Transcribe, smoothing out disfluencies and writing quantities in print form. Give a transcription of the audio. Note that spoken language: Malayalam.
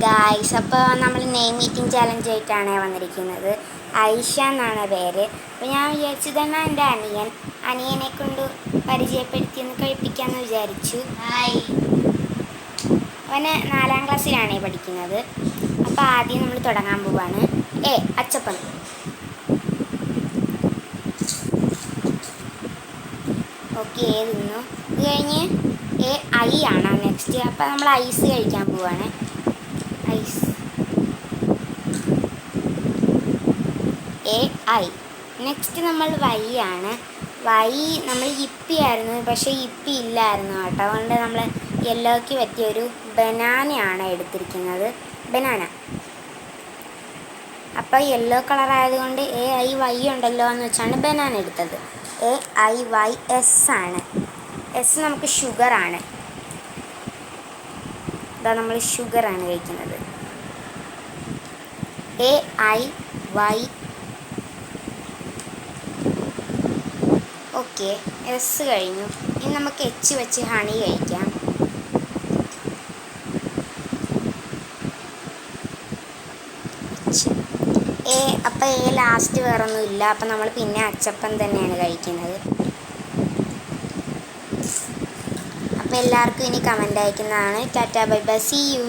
ഗായ്സ്, അപ്പോൾ നമ്മൾ നെയിം മീറ്റിംഗ് ചാലഞ്ച് ആയിട്ടാണ് വന്നിരിക്കുന്നത്. ഐഷ എന്നാണ് പേര്. അപ്പോൾ ഞാൻ വിചാരിച്ചു തന്നെ എൻ്റെ അനിയനെ കൊണ്ട് പരിചയപ്പെടുത്തി ഒന്ന് കഴിപ്പിക്കാമെന്ന് വിചാരിച്ചു. അവന് 4ാം ക്ലാസ്സിലാണ് പഠിക്കുന്നത്. അപ്പോൾ ആദ്യം നമ്മൾ തുടങ്ങാൻ പോവാണ്. അച്ചപ്പൻ. ഓക്കെ, തിന്നു. ഇത് കഴിഞ്ഞ് ഐ ആണ് നെക്സ്റ്റ്. അപ്പോൾ നമ്മൾ ഐസ് കഴിക്കാൻ പോവാണ്. ഐസ്. ഐ. നെക്സ്റ്റ് നമ്മൾ വൈ ആണ്. വൈ നമ്മൾ യിപ്പി ആയിരുന്നു, പക്ഷേ യിപ്പി ഇല്ലായിരുന്നു കേട്ടോ. അതുകൊണ്ട് നമ്മൾ യെല്ലോയ്ക്ക് പറ്റിയൊരു ബനാനയാണ് എടുത്തിരിക്കുന്നത്. ബനാന. അപ്പോൾ യെല്ലോ കളർ ആയതുകൊണ്ട് ഐ വൈ ഉണ്ടല്ലോ എന്ന് വെച്ചാണ് ബനാന എടുത്തത്. AIY S ആണ്. എസ് നമുക്ക് ഷുഗറാണ്. ഇതാ നമ്മൾ ഷുഗറാണ് കഴിക്കുന്നത്. AIY. ഓക്കെ, എസ് കഴിഞ്ഞു. ഇനി നമുക്ക് എച്ച് വെച്ച് ഹണി കഴിക്കാം. അപ്പോൾ ലാസ്റ്റ് വേറൊന്നും ഇല്ല. അപ്പം നമ്മൾ പിന്നെ അച്ചപ്പൻ തന്നെയാണ് കഴിക്കുന്നത്. അപ്പോൾ എല്ലാവർക്കും ഇനി കമൻ്റ് അയക്കുന്നതാണ്. Tata bye bye, see U.